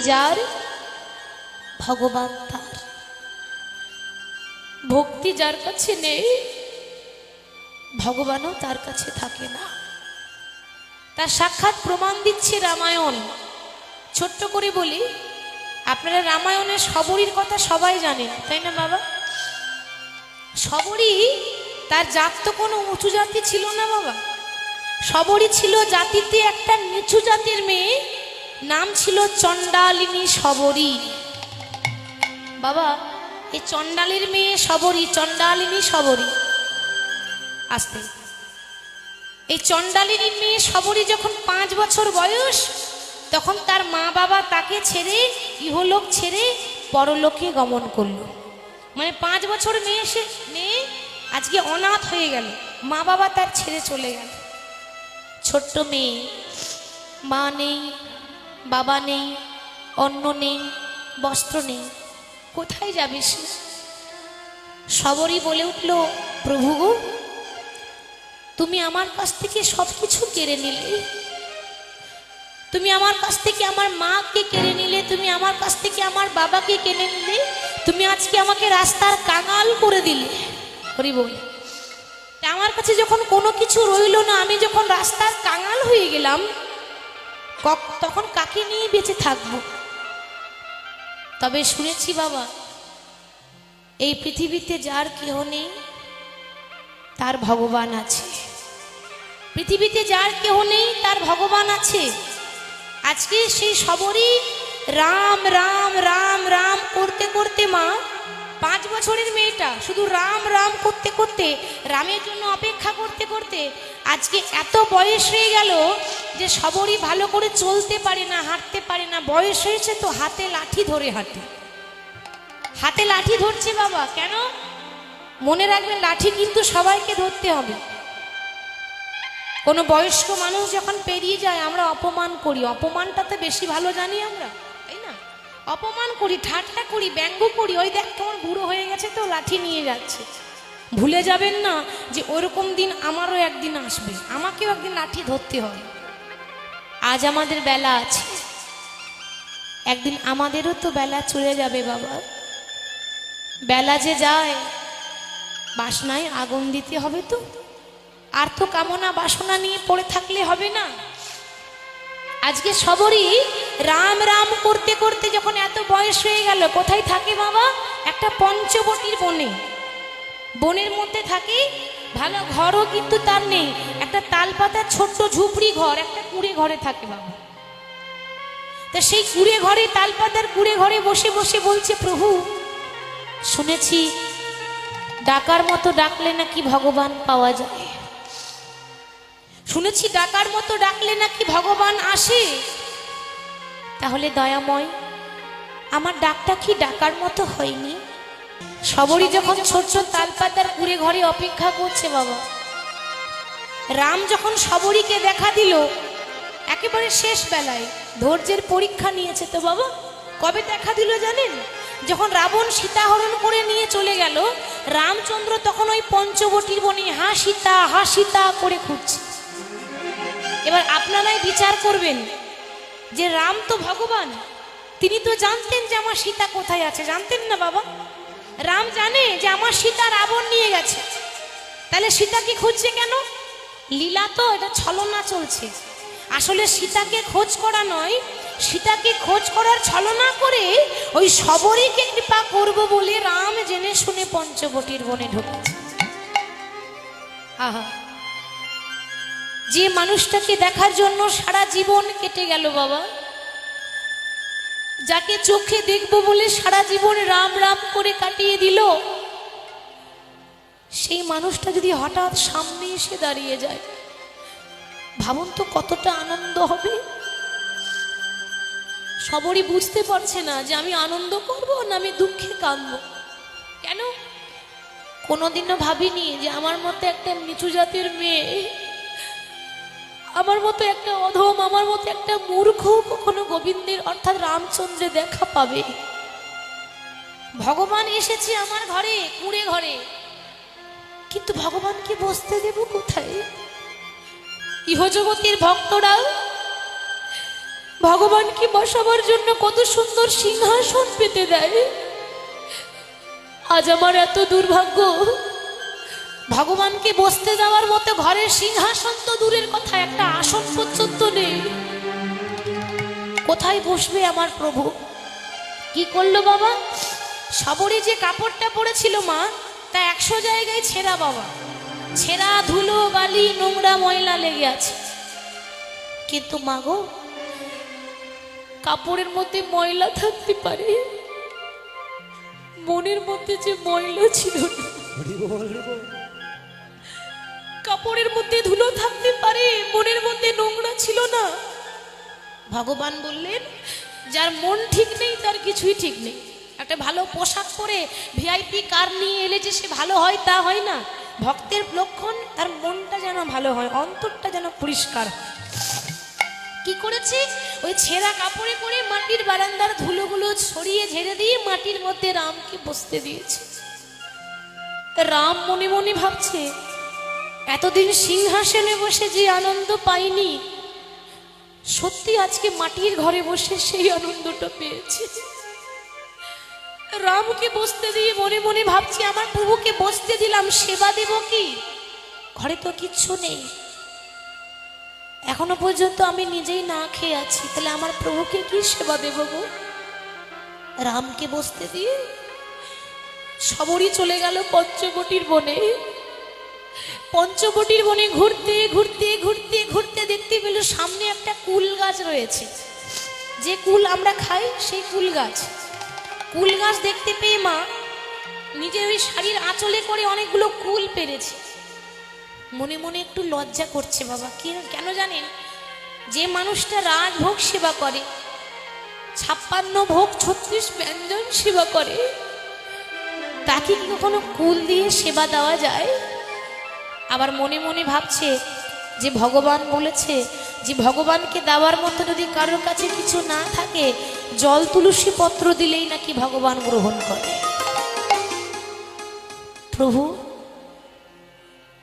যার ভগবান তার। ভক্তি যার কাছে নেই ভগবানও তার কাছে থাকে না। তার সাক্ষাৎ প্রমাণ দিচ্ছে রামায়ণ। ছোট্ট করে বলি, আপনারা রামায়ণের শবরীর কথা সবাই জানেন, তাই না বাবা? শবরী তার জাত তো কোনো উঁচু জাতি ছিল না বাবা। শবরী ছিল জাতিতে একটা নিচু জাতির মেয়ে, নাম ছিল চণ্ডালিনী শবরী। বাবা, এই চণ্ডালের মেয়ে শবরী, চণ্ডালিনী শবরী। আসতে এই চণ্ডালিনী মেয়ে শবরী যখন 5 বছর বয়স, তখন তার মা বাবা তাকে ছেড়ে, ইহলোক ছেড়ে পরলোকে গমন করলো। মানে 5 বছর মেয়ে আজকে অনাথ হয়ে গেল, মা বাবা তার ছেড়ে চলে গেল। ছোট্ট মেয়ে, মা নেই, বাবা নেই, অন্ন নেই, বস্ত্র নেই, কোথায় যাবে সে? শবরী বলে উঠল, প্রভু গো, তুমি আমার কাছ থেকে সব কিছু কেড়ে নিলে, তুমি আমার কাছ থেকে আমার মাকে কেড়ে নিলে, তুমি আমার কাছ থেকে আমার বাবাকে কেড়ে নিলে, তুমি আজকে আমাকে রাস্তার কাঙাল করে দিলে। হরি বল। আমার কাছে যখন কোনো কিছু রইল না, আমি যখন রাস্তার কাঙাল হয়ে গেলাম, তখন কাকে নিয়ে বেঁচে থাকব? তবে শুনেছি বাবা, এই পৃথিবীতে যার কেহ নেই তার ভগবান আছে। পৃথিবীতে যার কেহ নেই তার ভগবান আছে। আজকে সেই শবরী রাম রাম রাম রাম করতে করতে, মা 5 বছরের মেয়েটা শুধু রাম রাম করতে করতে, রামের জন্য অপেক্ষা করতে করতে আজকে এত বয়স হয়ে গেল যে শবরী ভালো করে চলতে পারে না, হাঁটতে পারে না। বয়স হয়েছে তো হাতে লাঠি ধরে হাঁটে, হাতে লাঠি ধরছে বাবা। কেন? মনে রাখবেন, লাঠি কিন্তু সবাইকে ধরতে হবে। কোনো বয়স্ক মানুষ যখন পেরিয়ে যায় আমরা অপমান করি, অপমানটাতে বেশি ভালো জানি আমরা, তাই না? অপমান করি, ঠাট্টা করি, ব্যঙ্গ করি, ওই দেখ তোমার বুড়ো হয়ে গেছে তো লাঠি নিয়ে যাচ্ছে। ভুলে যাবেন না যে ওরকম দিন আমারও একদিন আসবে, আমাকেও একদিন লাঠি ধরতে হবে। আজ আমাদের বেলা আছে, একদিন আমাদেরও তো বেলা চলে যাবে বাবা। বেলা যে যায়, বাসনায় আগুন দিতে হবে তো, আর তো কামনা বাসনা নিয়ে পড়ে থাকলে হবে না। আজকে শবরী রাম রাম করতে করতে যখন এত বয়স হয়ে গেল, কোথায় থাকে বাবা? একটা পঞ্চবটির বনে, বনের মধ্যে থাকে। ভালো ঘরও কিন্তু তার নেই, একটা তালপাতার ছোট্ট ঝুপড়ি ঘর, একটা কুড়ে ঘরে থাকে বাবা। তা সেই কুড়ে ঘরে, তালপাতার কুড়ে ঘরে বসে বসে বলছে, প্রভু শুনেছি ডাকার মতো ডাকলে নাকি ভগবান পাওয়া যায়, শুনেছি ডাকার মতো ডাকলে নাকি ভগবান আসে। তাহলে দয়াময়, আমার ডাকটা কি ডাকার মতো হয়নি? শবরী যখন ছোট ছোট তালপাতার কুড়ে ঘরে অপেক্ষা করছে বাবা, রাম যখন শবরীকে দেখা দিল একেবারে শেষ বেলায়, ধৈর্যের পরীক্ষা নিয়েছে তো বাবা। কবে দেখা দিল জানেন? যখন রাবণ সীতাহরণ করে নিয়ে চলে গেল, রামচন্দ্র তখন ওই পঞ্চবটির বনে হা সীতা হা সীতা করে খুঁজছে। এবার আপনারাই বিচার করবেন যে রাম তো ভগবান, তিনি তো জানতেন যে আমার সীতা কোথায় আছে, জানতেন না বাবা? রাম জানে যে আমার সীতা রাবণ নিয়ে গেছে, তাহলে সীতাকে খুঁজছে কেন? লীলা তো, এটা ছলনা চলছে। আসলে সীতাকে খোঁজ করা নয়, সীতাকে খোঁজ করার ছলনা করে ওই শবরীকে কৃপা করব বলে রাম জেনে শুনে পঞ্চবটির বনে ঢুকেছে। আহা, যে মানুষটাকে দেখার জন্য সারা জীবন কেটে গেল বাবা, যাকে চোখে দেখব বলে সারা জীবন রাম রাম করে কাটিয়ে দিল, সেই মানুষটা যদি হঠাৎ সামনে এসে দাঁড়িয়ে যায়, ভাবুন তো কতটা আনন্দ হবে। শবরী বুঝতে পারছে না যে আমি আনন্দ করব না আমি দুঃখে কাঁদব। কেন? কোনোদিনও ভাবিনি যে আমার মতো একটা নিচু জাতের মেয়ে, আমার মতো একটা অধম, আমার মতো একটা মূর্খ কখনো গোবিন্দের অর্থাৎ রামচন্দ্রে দেখা পাবে। ভগবান এসেছে আমার ঘরে, কুঁড়ে ঘরে, কিন্তু ভগবানকে বসতে দেব কোথায়? ইহজগতের ভক্তরা ভগবানকে বসাবার জন্য কত সুন্দর সিংহাসন পেতে দেয়। আজ আমার এত দুর্ভাগ্য, ভগবানকে বসতে দেওয়ার মতো ঘরের সিংহাসন তো দূরের কথা, একটা আসন পর্যন্ত নেই। কোথায় বসবে আমার প্রভু? কি করলো বাবা? সবরই যে কাপড়টা পরেছিল মা, তা 100 জায়গায় ছেঁড়া বাবা, ছেঁড়া, ধুলো, বালি, নোংরা, ময়লা লেগে আছে। কিন্তু মা গো, কাপড়ের মধ্যে ময়লা থাকতে পারে, মনের মধ্যে যে ময়লা ছিল না। কাপড়ের মধ্যে ধুলো থাকতে পারে, মনের মধ্যে নোংরা ছিল না। ভগবান বললেন, যার মন ঠিক নেই তার কিছুই ঠিক নেই। একটা ভালো পোশাক পরে ভিআইপি কার নিয়ে এলে যে সে ভালো হয় তা হয় না। ভক্তের লক্ষণ তার মনটা যেন ভালো হয়, অন্তরটা যেন পরিষ্কার। কি করেছে? ওই ছেঁড়া কাপড়ে করে মাটির বারান্দার ধুলোগুলো ছড়িয়ে ঝেড়ে দিয়ে মাটির মধ্যে রামকে বসতে দিয়েছে। রাম মনে মনে ভাবছে, এতদিন সিংহাসনে বসে যে আনন্দ পাইনি, সত্যি আজকে মাটির ঘরে বসে সেই আনন্দটা পেয়েছে। রামকে বসতে দিয়ে মনে মনে ভাবছি, আমার প্রভুকে বসতে দিলাম, সেবা দেব কি? ঘরে তো কিচ্ছু নেই, এখনো পর্যন্ত আমি নিজেই না খেয়ে আছি, তাহলে আমার প্রভুকে কি সেবা দেব গো? রামকে বসতে দিয়ে সবরই চলে গেল পঞ্চবটির বনে। পঞ্চবটির বনে ঘুরতে ঘুরতে ঘুরতে ঘুরতে দেখতে পেল সামনে একটা কুল গাছ রয়েছে, যে কুল আমরা খাই সেই কুল গাছ। কুল গাছ দেখতে পেয়ে মা নিজের ওই শাড়ির আঁচলে করে অনেকগুলো কুল পেরেছে। মনে মনে একটু লজ্জা করছে বাবা। কেন জানেন? যে মানুষটা রাজভোগ সেবা করে, 56 ভোগ 36 ব্যঞ্জন সেবা করে, তাকে কি কখনো কুল দিয়ে সেবা দেওয়া যায়? আবার মনে মনে ভাবছে যে ভগবান বলেছে যে ভগবানকে দেওয়ার মতো যদি কারোর কাছে কিছু না থাকে, জল তুলসী পত্র দিলেই নাকি ভগবান গ্রহণ করে। প্রভু,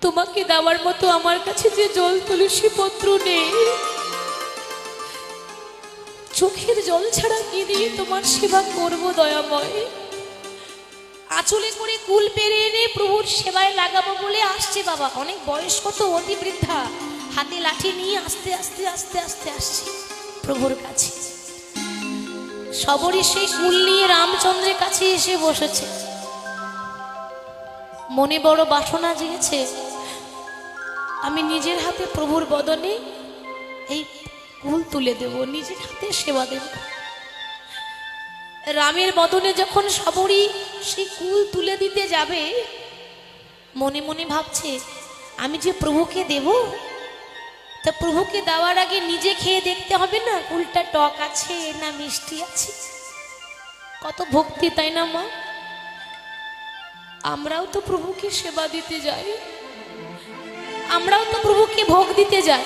তোমাকে দেওয়ার মতো আমার কাছে যে জল তুলসী পত্র নেই, চোখের জল ছাড়া কি দিয়ে তোমার সেবা করবো দয়াময়? আঁচলে করে কুল পেরে এনে প্রভুর সেবায় লাগাবো বলে আসছে বাবা। অনেক বয়স্ক তো, অতি বৃদ্ধা, হাতে লাঠি নিয়ে আস্তে আস্তে আস্তে আস্তে আসছে প্রভুর কাছে। সবরই সেই কুল নিয়ে রামচন্দ্রের কাছে এসে বসেছে। মনে বড় বাসনা জেগেছে, আমি নিজের হাতে প্রভুর বদনে এই কুল তুলে দেব, নিজের হাতে সেবা দেব। রামের বদনে যখন সবরই সেই কুল তুলে দিতে যাবে, মনে মনে ভাবছে, আমি যে প্রভুকে দেব, তা প্রভুকে দেওয়ার আগে নিজে খেয়ে দেখতে হবে না কুলটা টক আছে না মিষ্টি আছে। কত ভক্তি, তাই না মা? আমরাও তো প্রভুকে সেবা দিতে যাই, আমরাও তো প্রভুকে ভোগ দিতে যাই।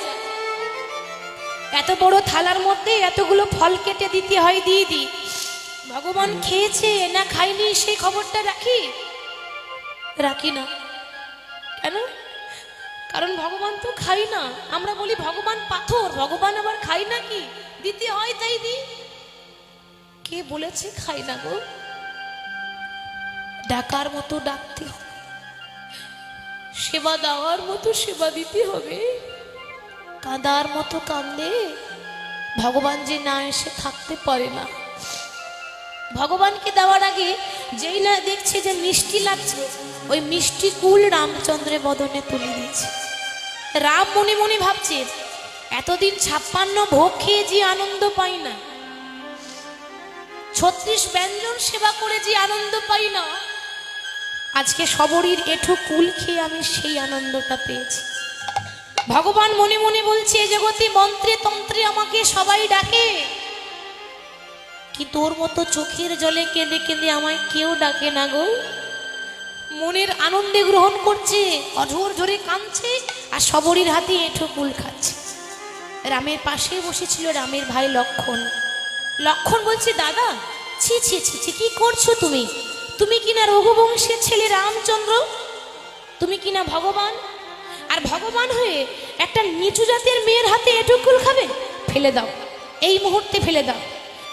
এত বড় থালার মধ্যে এতগুলো ফল কেটে দিতে হয়, দিয়ে দিই। ভগবান খেয়েছে না খায়নি সেই খবরটা রাখি না। কেন? কারণ ভগবান তো খাই না। আমরা বলি ভগবান পাথর, ভগবান আবার খাই না, কি দিতে হয় তাই দিই। কে বলেছে খাই না গো? ডাকার মতো ডাকতে হবে, সেবা দেওয়ার মতো সেবা দিতে হবে। কাঁদার মতো কাঁদলে ভগবান যে না এসে থাকতে পারে না। ভগবানকে দেওয়ার আগে যেই না দেখছে যে মিষ্টি লাগছে, ওই মিষ্টি কুল রামচন্দ্রের বদনে তুলে দিয়েছে। রাম মনে মনে ভাবছে, এতদিন 56 ভোগ খেয়ে যে আনন্দ পাই না, 36 ব্যঞ্জন সেবা করে যে আনন্দ পাই না, আজকে সবরীর এঠো কুল খেয়ে আমি সেই আনন্দটা পেয়েছি। ভগবান মনে মনে বলছে, জগতে মন্ত্রে তন্ত্রে আমাকে সবাই ডাকে, কিন্তু তোর মতো চোখের জলে কেঁদে কেঁদে আমায় কেউ ডাকে না গো। মনের আনন্দে গ্রহণ করছে, অঝোর ঝরে কাঁদছে, আর সবরীর হাতে এঁঠো কুল খাচ্ছে। রামের পাশে বসেছিল রামের ভাই লক্ষণ। লক্ষণ বলছে, দাদা ছি ছি ছি ছি, কি করছো তুমি? তুমি কিনা রঘুবংশের ছেলে রামচন্দ্র, তুমি কিনা ভগবান, আর ভগবান হয়ে একটা নিচু জাতের মেয়ের হাতে এঁঠো কুল খাবে? ফেলে দাও, এই মুহূর্তে ফেলে দাও,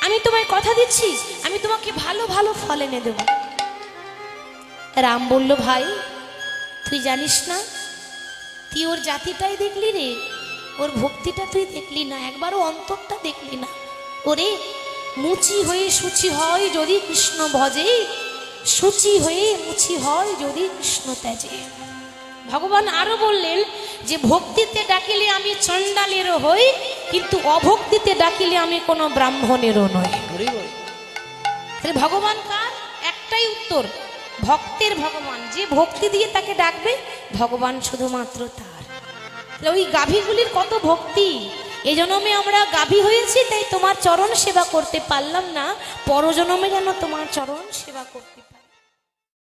আমি তোমায় কথা দিচ্ছি আমি তোমাকে ভালো ভালো ফল এনে দেব। রাম বলল, ভাই তুই জানিস না, তুই ওর জাতিটাই দেখলি রে, ওর ভক্তিটা তুই দেখলি না, একবারও অন্তরটা দেখলি না। ওরে মুচি হয়ে সূচি হয় যদি কৃষ্ণ ভজে, সূচি হয়ে মুচি হয় যদি কৃষ্ণ ত্যাজে। ভগবান আরো বললেন যে ভক্তিতে ডাকিলে আমি চণ্ডালেরও হই, কিন্তু অভক্তিতে ডাকিলে আমি কোনো ব্রাহ্মণেরও নই। ভগবান কার? একটাই উত্তর, ভক্তের ভগবান। যে ভক্তি দিয়ে তাকে ডাকবে ভগবান শুধুমাত্র তার। ওই গাভীগুলির কত ভক্তি, এই জন্মে আমরা গাভী হয়েছি তাই তোমার চরণ সেবা করতে পারলাম না, পরজন্মে যেন তোমার চরণ সেবা করতে